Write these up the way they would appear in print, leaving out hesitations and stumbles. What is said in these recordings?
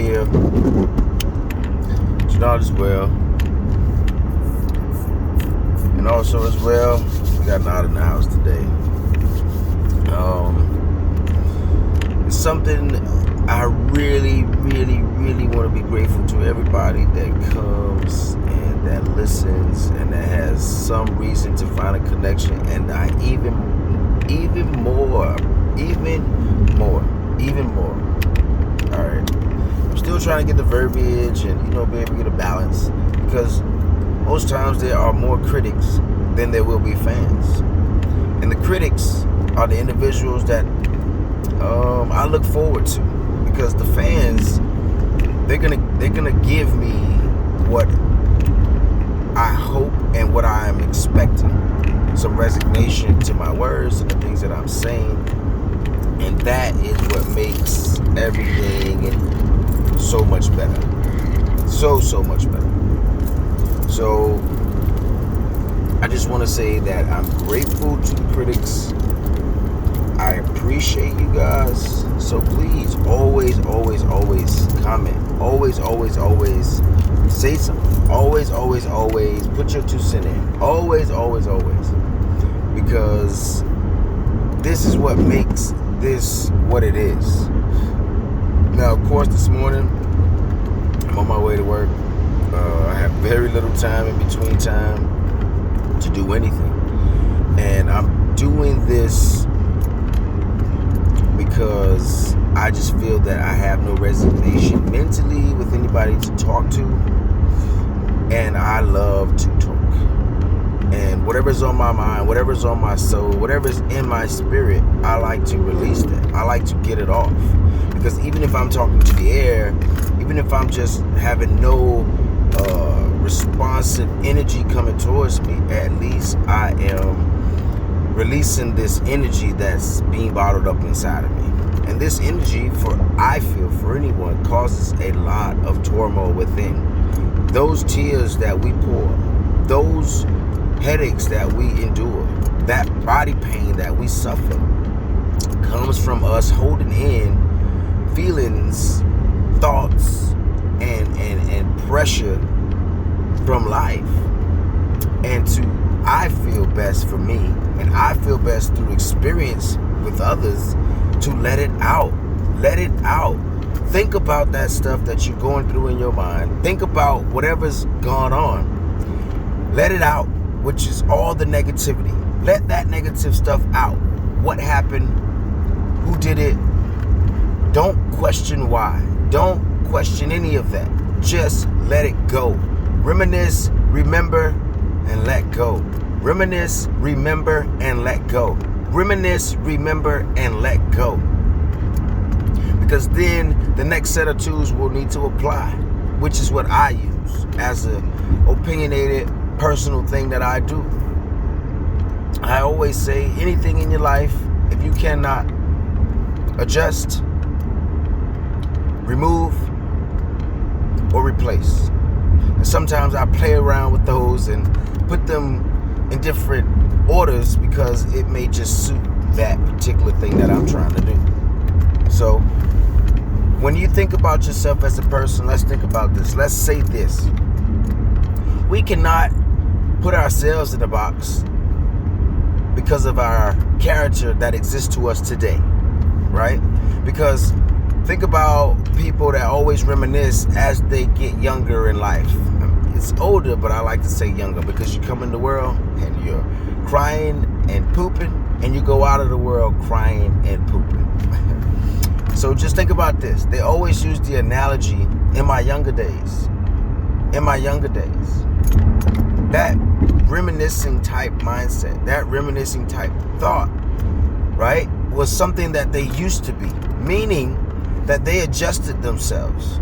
here. Janard as well. And also as well, we got Nod in the house today. It's something I really want to be grateful to everybody that comes and that listens and that has some reason to find a connection, and I even more. All right, I'm still trying to get the verbiage and be able to get a balance, because most times there are more critics than there will be fans, and the critics are the individuals that I look forward to, because the fans, they're gonna give me what I hope and what I am expecting, some resignation to my words and the things that I'm saying, and that is what makes everything so much better, so much better. So I just want to say that I'm grateful to the critics. I appreciate you guys. So please, always comment. Always say something. Always put your 2 cents in. Always. Because this is what makes this what it is. Now, of course, this morning, I'm on my way to work. I have very little time in between time to do anything. And I'm doing this because I just feel that I have no resignation mentally with anybody to talk to, and I love to talk. And whatever's on my mind, whatever's on my soul, whatever's in my spirit, I like to release that. I like to get it off, because even if I'm talking to the air, even if I'm just having no responsive energy coming towards me, at least I am releasing this energy that's being bottled up inside of me. And this energy, I feel for anyone, causes a lot of turmoil within. Those tears that we pour, those headaches that we endure, that body pain that we suffer, comes from us holding in feelings, thoughts, and pressure from life. And I feel best for me, and I feel best through experience with others, to let it out. Think about that stuff that you're going through in your mind. Think about whatever's gone on. Let it out, which is all the negativity. Let that negative stuff out. What happened? Who did it? Don't question why. Don't question any of that. Just let it go. Reminisce, remember, and let go. Reminisce, remember, and let go. Reminisce, remember, and let go. Because then the next set of tools will need to apply, which is what I use as an opinionated personal thing that I do. I always say, anything in your life, if you cannot adjust, remove, or replace. And sometimes I play around with those and put them in different orders, because it may just suit that particular thing that I'm trying to do. So when you think about yourself as a person, let's think about this. Let's say this. We cannot put ourselves in a box because of our character that exists to us today, right? Because think about people that always reminisce as they get younger in life. It's older, but I like to say younger, because you come in the world and you're crying and pooping, and you go out of the world crying and pooping. So just think about this. They always use the analogy, in my younger days, that reminiscing type mindset, that reminiscing type thought, right, was something that they used to be, meaning that they adjusted themselves.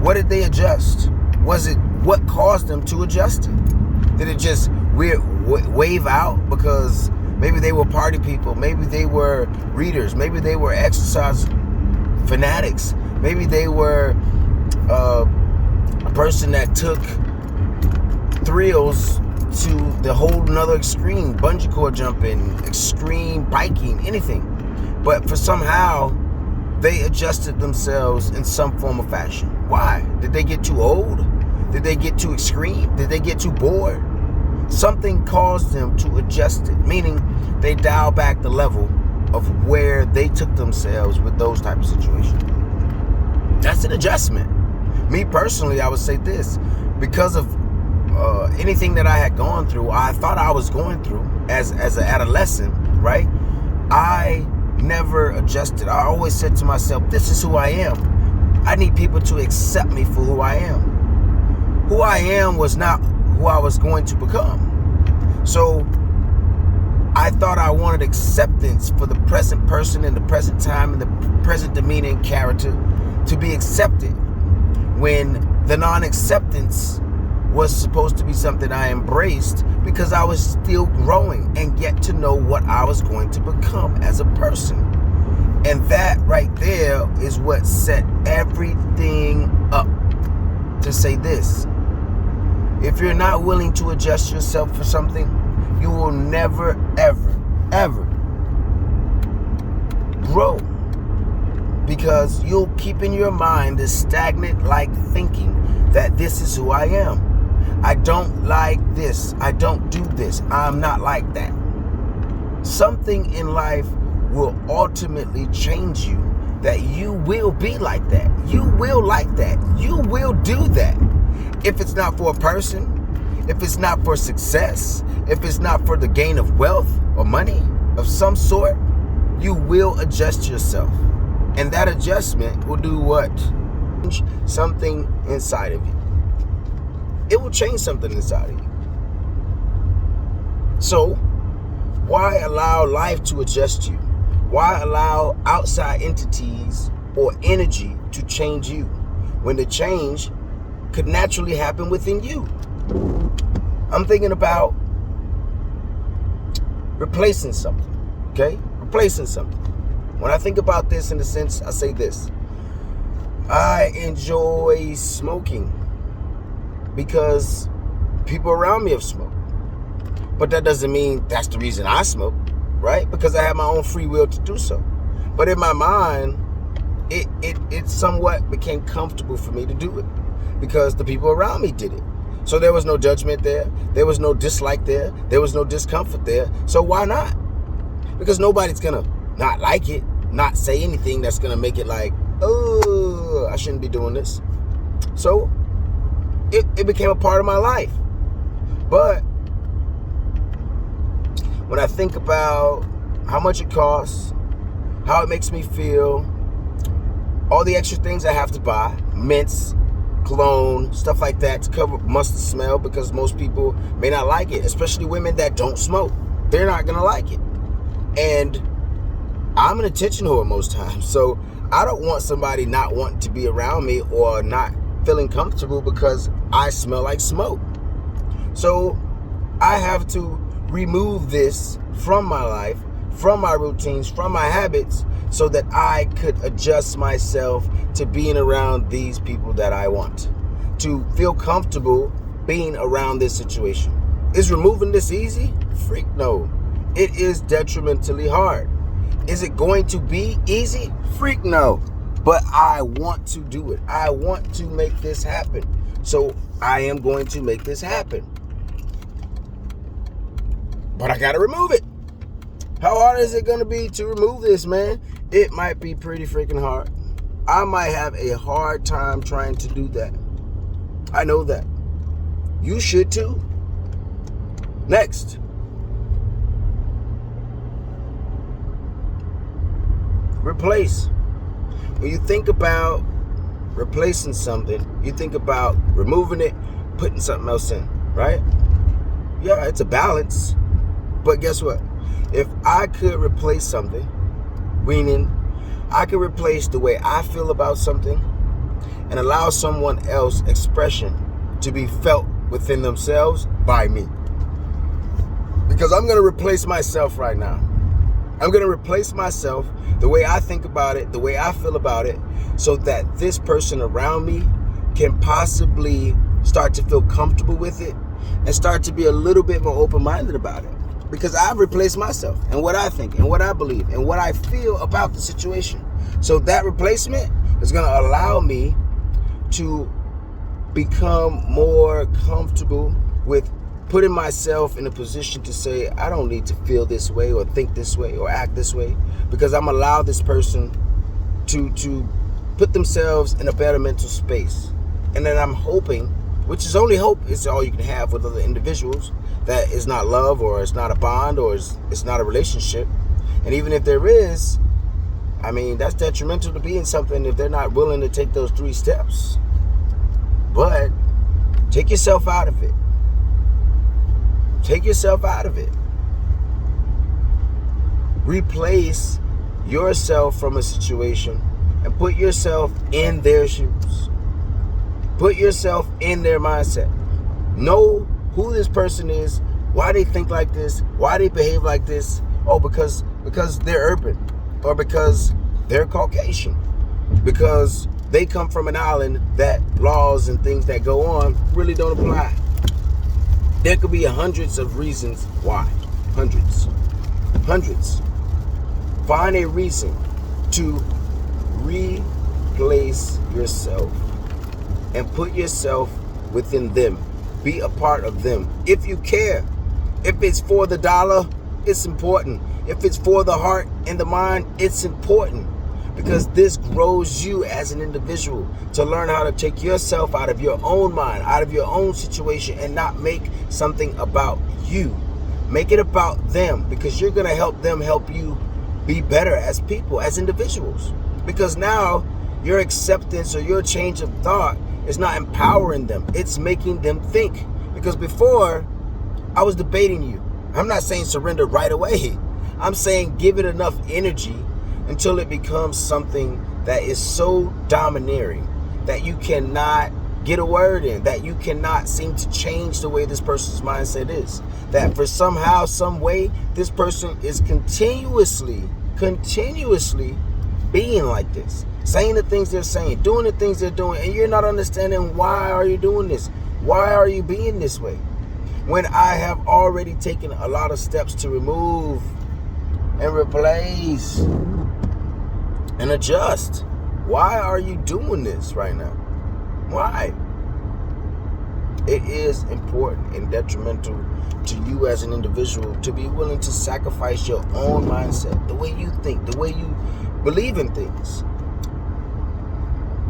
What did they adjust? Was it what caused them to adjust it? Did it just wave out because maybe they were party people, maybe they were readers, maybe they were exercise fanatics, maybe they were a person that took thrills to the whole nother extreme, bungee cord jumping, extreme biking, anything. But for somehow they adjusted themselves in some form or fashion. Why? Did they get too old? Did they get too extreme? Did they get too bored? Something caused them to adjust it, meaning they dial back the level of where they took themselves with those type of situations. That's an adjustment. Me personally, I would say this, because of anything that I had gone through, I thought I was going through as an adolescent, right? I never adjusted. I always said to myself, this is who I am. I need people to accept me for who I am. Who I am was not who I was going to become. So I thought I wanted acceptance for the present person in the present time and the present demeanor and character to be accepted, when the non-acceptance was supposed to be something I embraced, because I was still growing and get to know what I was going to become as a person. And that right there is what set everything up to say this. If you're not willing to adjust yourself for something, you will never, ever, ever grow. Because you'll keep in your mind this stagnant like thinking that this is who I am. I don't like this. I don't do this. I'm not like that. Something in life will ultimately change you, that you will be like that. You will like that. You will do that. If it's not for a person, if it's not for success, if it's not for the gain of wealth or money of some sort, you will adjust yourself. And that adjustment will do what? Change something inside of you. It will change something inside of you. So, why allow life to adjust you? Why allow outside entities or energy to change you when the change could naturally happen within you? I'm thinking about replacing something, okay? Replacing something. When I think about this in a sense, I say this. I enjoy smoking because people around me have smoked. But that doesn't mean that's the reason I smoke, right? Because I have my own free will to do so. But in my mind, it somewhat became comfortable for me to do it because the people around me did it. So there was no judgment there. There was no dislike there. There was no discomfort there. So why not? Because nobody's going to not like it, not say anything that's going to make it like, oh, I shouldn't be doing this. So it became a part of my life. But when I think about how much it costs, how it makes me feel, all the extra things I have to buy, mints, cologne, stuff like that to cover mustard smell, because most people may not like it, especially women that don't smoke. They're not going to like it. And I'm an attention whore most times, so I don't want somebody not wanting to be around me or not feeling comfortable because I smell like smoke. So I have to remove this from my life, from my routines, from my habits, so that I could adjust myself to being around these people that I want, to feel comfortable being around this situation. Is removing this easy? Freak no. It is detrimentally hard. Is it going to be easy? Freak no. But I want to do it. I want to make this happen. So I am going to make this happen. But I got to remove it. How hard is it going to be to remove this, man? It might be pretty freaking hard. I might have a hard time trying to do that. I know that. You should too. Next. Replace. When you think about replacing something, you think about removing it, putting something else in, right? Yeah, it's a balance. But guess what? If I could replace something, meaning I could replace the way I feel about something and allow someone else expression to be felt within themselves by me. Because I'm going to replace myself right now. I'm going to replace myself, the way I think about it, the way I feel about it, so that this person around me can possibly start to feel comfortable with it and start to be a little bit more open-minded about it. Because I've replaced myself and what I think and what I believe and what I feel about the situation. So that replacement is going to allow me to become more comfortable with putting myself in a position to say, I don't need to feel this way or think this way or act this way, because I'm allowed this person to put themselves in a better mental space. And then I'm hoping, which is only hope, it's all you can have with other individuals, that is not love, or it's not a bond, or it's not a relationship. And even if there is, I mean, that's detrimental to being something if they're not willing to take those 3 steps. But take yourself out of it. Take yourself out of it. Replace yourself from a situation and put yourself in their shoes. Put yourself in their mindset. Know who this person is, why they think like this, why they behave like this. Oh, because they're urban, or because they're Caucasian, because they come from an island that laws and things that go on really don't apply. There could be hundreds of reasons why. Hundreds. Find a reason to replace yourself and put yourself within them. Be a part of them. If you care. If it's for the dollar, it's important. If it's for the heart and the mind, it's important. Because this grows you as an individual to learn how to take yourself out of your own mind, out of your own situation, and not make something about you. Make it about them, because you're going to help them help you be better as people, as individuals. Because now your acceptance or your change of thought is not empowering them. It's making them think. Because before, I was debating you. I'm not saying surrender right away. I'm saying give it enough energy until it becomes something that is so domineering that you cannot get a word in, that you cannot seem to change the way this person's mindset is. That for somehow, some way, this person is continuously being like this, saying the things they're saying, doing the things they're doing, and you're not understanding, why are you doing this? Why are you being this way? When I have already taken a lot of steps to remove and replace and adjust. Why are you doing this right now? Why? It is important and detrimental to you as an individual to be willing to sacrifice your own mindset, the way you think, the way you believe in things.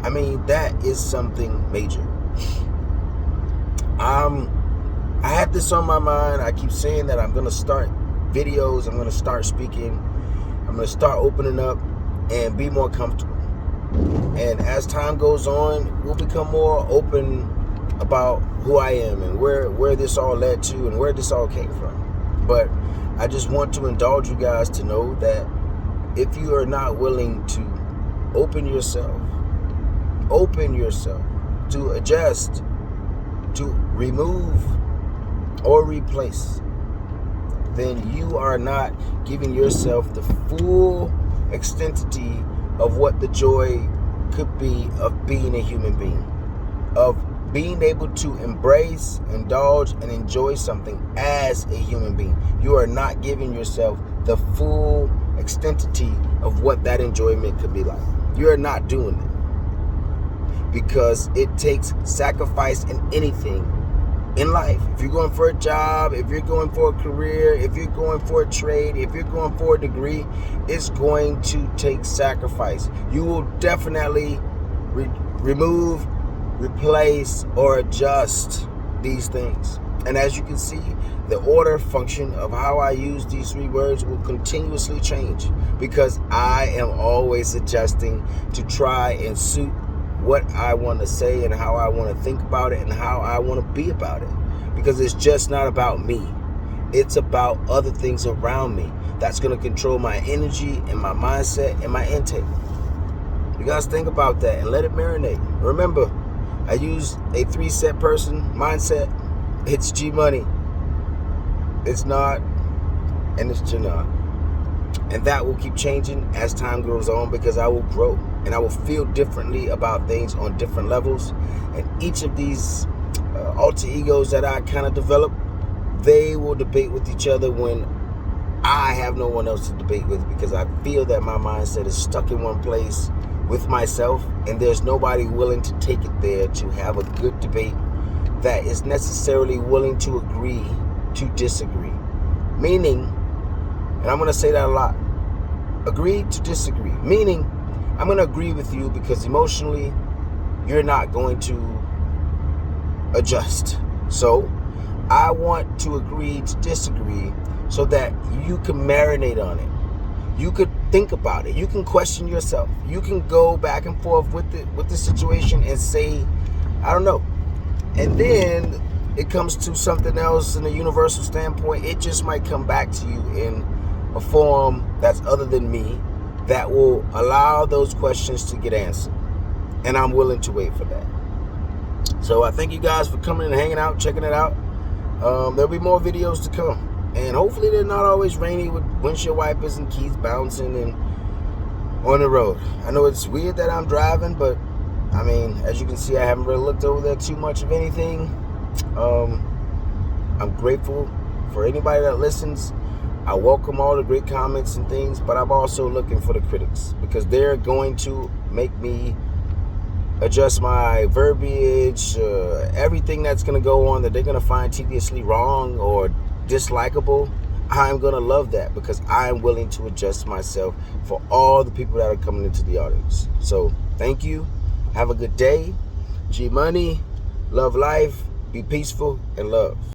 I mean, that is something major. I had this on my mind. I keep saying that I'm going to start videos. I'm going to start speaking. I'm going to start opening up and be more comfortable. And as time goes on, we'll become more open about who I am and where this all led to and where this all came from. But I just want to indulge you guys to know that if you are not willing to open yourself to adjust, to remove or replace, then you are not giving yourself the full extensity of what the joy could be of being a human being, of being able to embrace, indulge, and enjoy something as a human being. You are not giving yourself the full extensity of what that enjoyment could be like. You are not doing it, because it takes sacrifice in anything in life. If you're going for a job, if you're going for a career, if you're going for a trade, if you're going for a degree, it's going to take sacrifice. You will definitely remove, replace, or adjust these things. And as you can see, the order function of how I use these 3 words will continuously change, because I am always adjusting to try and suit what I want to say and how I want to think about it and how I want to be about it. Because it's just not about me. It's about other things around me that's going to control my energy and my mindset and my intake. You guys think about that and let it marinate. Remember, I use a 3-set person mindset. It's G Money. It's not, and it's Janot. And that will keep changing as time goes on, because I will grow and I will feel differently about things on different levels. And each of these alter egos that I kind of develop, they will debate with each other when I have no one else to debate with because I feel that my mindset is stuck in one place with myself, and there's nobody willing to take it there to have a good debate that is necessarily willing to agree to disagree. Meaning, and I'm going to say that a lot, agree to disagree. Meaning, I'm going to agree with you because emotionally, you're not going to adjust. So, I want to agree to disagree so that you can marinate on it. You could think about it. You can question yourself. You can go back and forth with the situation and say, I don't know. And then it comes to something else in a universal standpoint. It just might come back to you in a form that's other than me that will allow those questions to get answered. And I'm willing to wait for that. So I thank you guys for coming and hanging out, checking it out. There'll be more videos to come. And hopefully they're not always rainy with windshield wipers and keys bouncing and on the road. I know it's weird that I'm driving, but I mean, as you can see, I haven't really looked over there too much of anything. I'm grateful for anybody that listens. I welcome all the great comments and things, but I'm also looking for the critics because they're going to make me adjust my verbiage, everything that's going to go on that they're going to find tediously wrong or dislikable. I'm going to love that because I'm willing to adjust myself for all the people that are coming into the audience. So thank you. Have a good day. G Money. Love life. Be peaceful and love.